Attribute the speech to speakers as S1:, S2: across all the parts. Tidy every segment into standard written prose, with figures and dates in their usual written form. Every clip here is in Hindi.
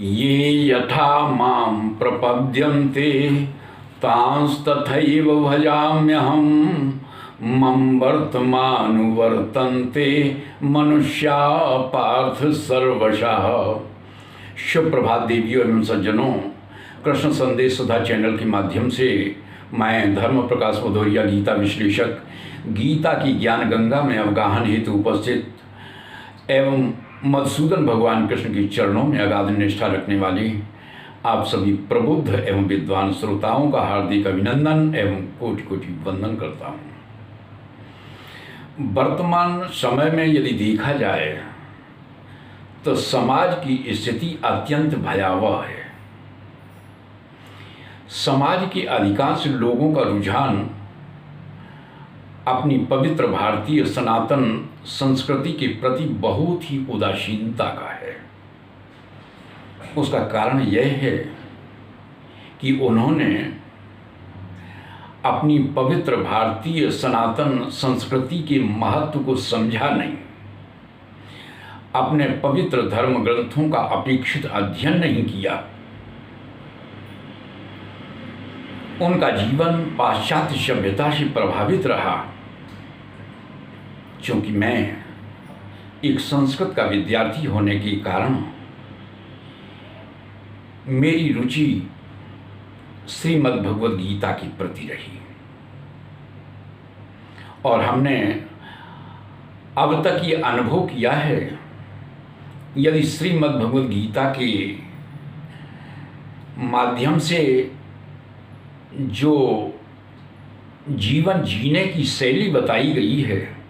S1: ये यथा मां प्रपद्यन्ते तांस्तथैव भजाम्यहम् मम वर्तमानुवर्तन्ते मनुष्या पार्थ सर्वशः। शुभ प्रभात देवियों एवं सज्जनों, कृष्ण संदेश सुधा चैनल के माध्यम से मैं धर्म प्रकाश भदौरिया गीता विश्लेषक गीता की ज्ञान गंगा में अवगाहन हेतु उपस्थित एवं मधुसूदन भगवान कृष्ण के चरणों में अगाध निष्ठा रखने वाले आप सभी प्रबुद्ध एवं विद्वान श्रोताओं का हार्दिक अभिनंदन एवं कोटि कोटि वंदन करता हूँ। वर्तमान समय में यदि देखा जाए तो समाज की स्थिति अत्यंत भयावह है। समाज के अधिकांश लोगों का रुझान अपनी पवित्र भारतीय सनातन संस्कृति के प्रति बहुत ही उदासीनता का है। उसका कारण यह है कि उन्होंने अपनी पवित्र भारतीय सनातन संस्कृति के महत्व को समझा नहीं, अपने पवित्र धर्म ग्रंथों का अपेक्षित अध्ययन नहीं किया। उनका जीवन पाश्चात्य सभ्यता से प्रभावित रहा। क्योंकि मैं एक संस्कृत का विद्यार्थी होने के कारण मेरी रुचि श्रीमद् भगवद गीता के प्रति रही और हमने अब तक ये अनुभव किया है, यदि श्रीमद् भगवद गीता के माध्यम से जो जीवन जीने की शैली बताई गई है,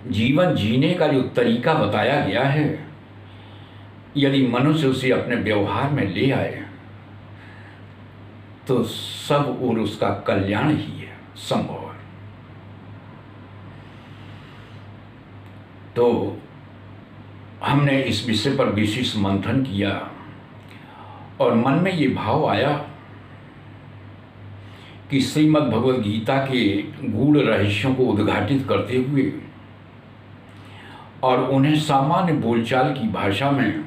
S1: जीवन जीने का जो तरीका बताया गया है, यदि मनुष्य उसे अपने व्यवहार में ले आए तो सब और उसका कल्याण ही है संभव है। तो हमने इस विषय पर विशेष मंथन किया और मन में ये भाव आया कि श्रीमद् भगवद गीता के गूढ़ रहस्यों को उद्घाटित करते हुए और उन्हें सामान्य बोलचाल की भाषा में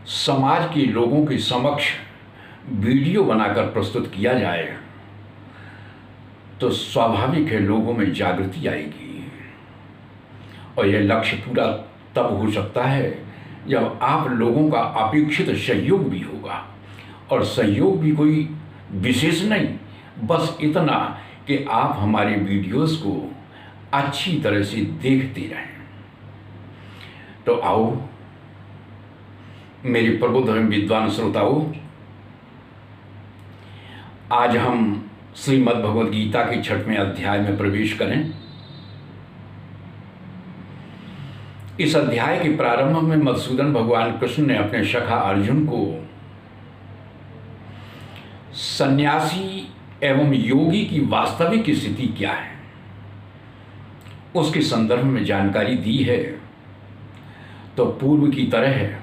S1: समाज के लोगों के समक्ष वीडियो बनाकर प्रस्तुत किया जाए तो स्वाभाविक है लोगों में जागृति आएगी। और यह लक्ष्य पूरा तब हो सकता है जब आप लोगों का अपेक्षित सहयोग भी होगा। और सहयोग भी कोई विशेष नहीं, बस इतना कि आप हमारे वीडियोस को अच्छी तरह से देखते रहें। तो आओ मेरे प्रबुद्ध एवं विद्वान श्रोताओं, आज हम श्रीमद् भगवद गीता के 6वें अध्याय में प्रवेश करें। इस अध्याय के प्रारंभ में मधुसूदन भगवान कृष्ण ने अपने सखा अर्जुन को सन्यासी एवं योगी की वास्तविक स्थिति क्या है उसके संदर्भ में जानकारी दी है। तो पूर्व की तरह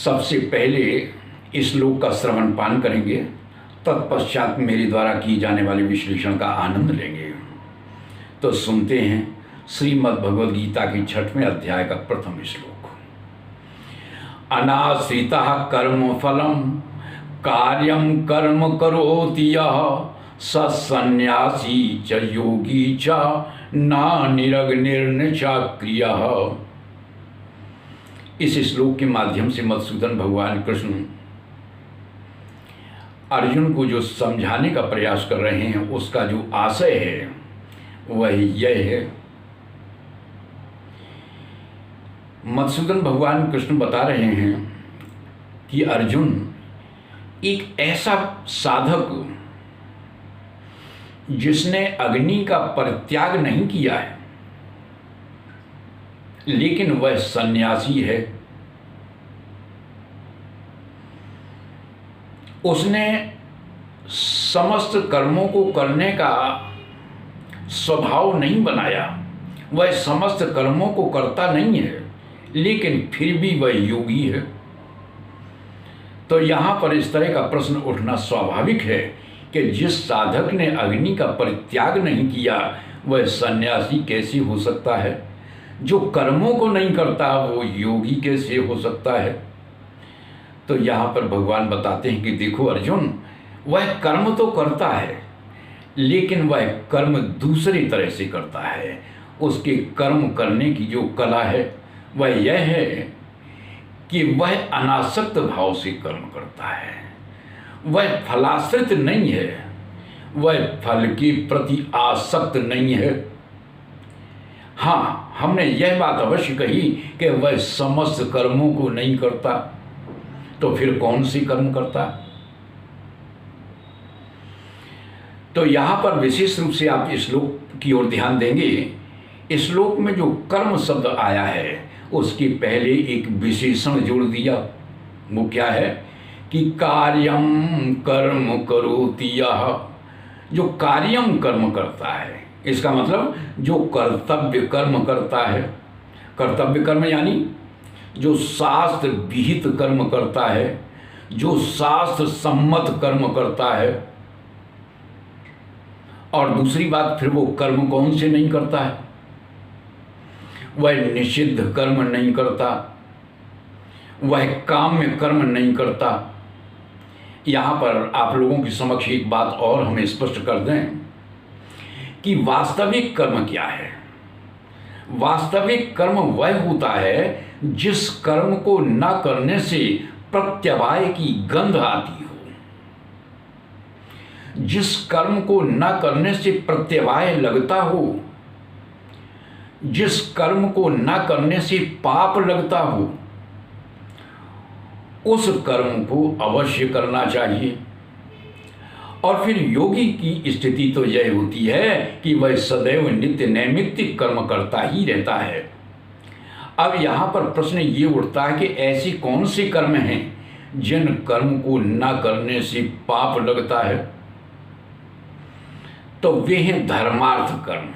S1: सबसे पहले इस श्लोक का श्रवण पान करेंगे, तत्पश्चात मेरे द्वारा किए जाने वाले विश्लेषण का आनंद लेंगे। तो सुनते हैं श्रीमद् भगवद गीता के 6वें अध्याय का प्रथम श्लोक। अनाश्रितः कर्म फलम कार्यम कर्म करोति यः स सन्यासी च योगी च न निरग्निर्न चाक्रियः। इस श्लोक के माध्यम से मधुसूदन भगवान कृष्ण अर्जुन को जो समझाने का प्रयास कर रहे हैं उसका जो आशय है वह यह है। मधुसूदन भगवान कृष्ण बता रहे हैं कि अर्जुन एक ऐसा साधक जिसने अग्नि का परित्याग नहीं किया है लेकिन वह सन्यासी है, उसने समस्त कर्मों को करने का स्वभाव नहीं बनाया, वह समस्त कर्मों को करता नहीं है लेकिन फिर भी वह योगी है। तो यहाँ पर इस तरह का प्रश्न उठना स्वाभाविक है कि जिस साधक ने अग्नि का परित्याग नहीं किया वह सन्यासी कैसे हो सकता है। जो कर्मों को नहीं करता वो योगी कैसे हो सकता है? तो यहाँ पर भगवान बताते हैं कि देखो अर्जुन, वह कर्म तो करता है, लेकिन वह कर्म दूसरी तरह से करता है। उसके कर्म करने की जो कला है वह यह है कि वह अनासक्त भाव से कर्म करता है। वह फलाश्रित नहीं है, वह फल के प्रति आसक्त नहीं है। हाँ, हमने यह बात अवश्य कही कि वह समस्त कर्मों को नहीं करता, तो फिर कौन सी कर्म करता? तो यहाँ पर विशेष रूप से आप इस श्लोक की ओर ध्यान देंगे। इस श्लोक में जो कर्म शब्द आया है उसके पहले एक विशेषण जोड़ दिया। वो क्या है कि कार्यम कर्म करोति यः, जो कार्यम कर्म करता है, इसका मतलब जो कर्तव्य कर्म करता है। कर्तव्य कर्म यानी जो शास्त्र विहित कर्म करता है, जो शास्त्र सम्मत कर्म करता है। और दूसरी बात, फिर वो कर्म कौन से नहीं करता है? वह निषिद्ध कर्म नहीं करता, वह काम्य कर्म नहीं करता। यहाँ पर आप लोगों के समक्ष एक बात और हमें स्पष्ट कर दें कि वास्तविक कर्म क्या है। वास्तविक कर्म वह होता है जिस कर्म को न करने से प्रत्यवाय की गंध आती हो, जिस कर्म को न करने से प्रत्यवाय लगता हो, जिस कर्म को न करने से पाप लगता हो, उस कर्म को अवश्य करना चाहिए। और फिर योगी की स्थिति तो यह होती है कि वह सदैव नित्य नैमित्तिक कर्म करता ही रहता है। अब यहाँ पर प्रश्न ये उठता है कि ऐसे कौन से कर्म हैं जिन कर्म को न करने से पाप लगता है? तो वे हैं धर्मार्थ कर्म।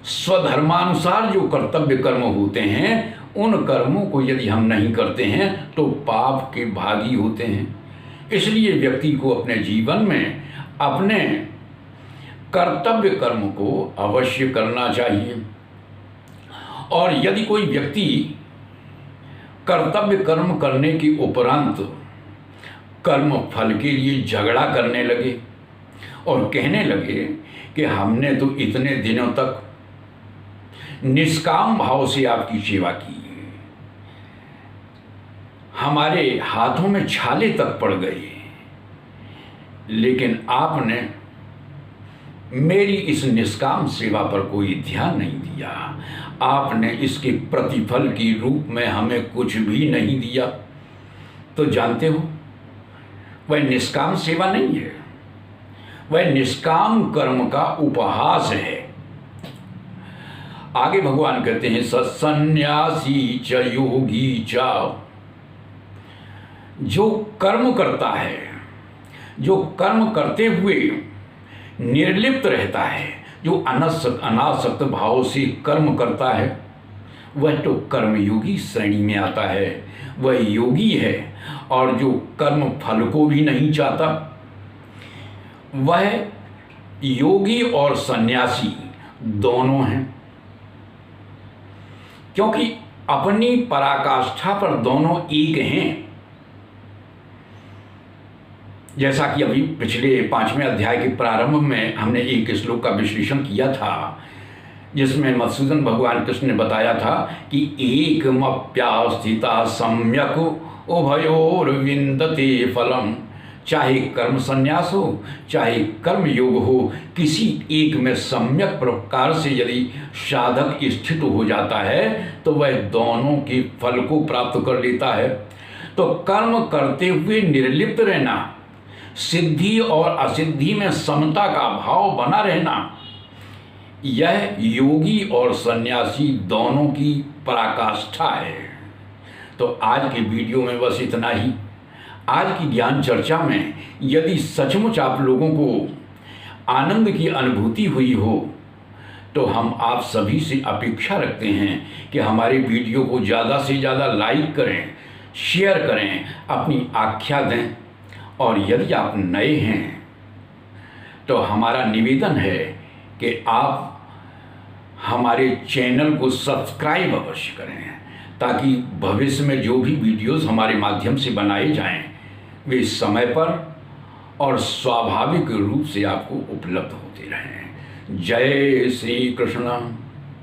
S1: स्वधर्मानुसार जो कर्तव्य कर्म होते हैं, उन कर्मों को यदि हम नहीं करते हैं तो पाप के भागी होते हैं। इसलिए व्यक्ति को अपने जीवन में अपने कर्तव्य कर्म को अवश्य करना चाहिए। और यदि कोई व्यक्ति कर्तव्य कर्म करने के उपरांत कर्म फल के लिए झगड़ा करने लगे और कहने लगे कि हमने तो इतने दिनों तक निष्काम भाव से आपकी सेवा की, हमारे हाथों में छाले तक पड़ गए, लेकिन आपने मेरी इस निष्काम सेवा पर कोई ध्यान नहीं दिया, आपने इसके प्रतिफल के रूप में हमें कुछ भी नहीं दिया, तो जानते हो वह निष्काम सेवा नहीं है, वह निष्काम कर्म का उपहास है। आगे भगवान कहते हैं सन्यासी च योगी च, जो कर्म करता है, जो कर्म करते हुए निर्लिप्त रहता है, जो अनासक्त भाव से कर्म करता है, वह तो कर्मयोगी श्रेणी में आता है, वह योगी है। और जो कर्म फल को भी नहीं चाहता, वह योगी और सन्यासी दोनों हैं, क्योंकि अपनी पराकाष्ठा पर दोनों एक हैं। जैसा कि अभी पिछले 5वें अध्याय के प्रारंभ में हमने एक श्लोक का विश्लेषण किया था, जिसमें मधुसूदन भगवान कृष्ण ने बताया था कि एकमप्यास्थिता सम्यक उभयोर्विन्दते फलम। चाहे कर्म संन्यास हो, चाहे कर्म योग हो, किसी एक में सम्यक प्रकार से यदि साधक स्थित हो जाता है तो वह दोनों के फल को प्राप्त कर लेता है। तो कर्म करते हुए निर्लिप्त रहना, सिद्धि और असिद्धि में समता का भाव बना रहना, यह योगी और सन्यासी दोनों की पराकाष्ठा है। तो आज के वीडियो में बस इतना ही। आज की ज्ञान चर्चा में यदि सचमुच आप लोगों को आनंद की अनुभूति हुई हो तो हम आप सभी से अपेक्षा रखते हैं कि हमारे वीडियो को ज़्यादा से ज़्यादा लाइक करें, शेयर करें, अपनी आख्या दें। और यदि आप नए हैं तो हमारा निवेदन है कि आप हमारे चैनल को सब्सक्राइब अवश्य करें, ताकि भविष्य में जो भी वीडियोस हमारे माध्यम से बनाए जाएं वे समय पर और स्वाभाविक रूप से आपको उपलब्ध होते रहें। जय श्री कृष्ण।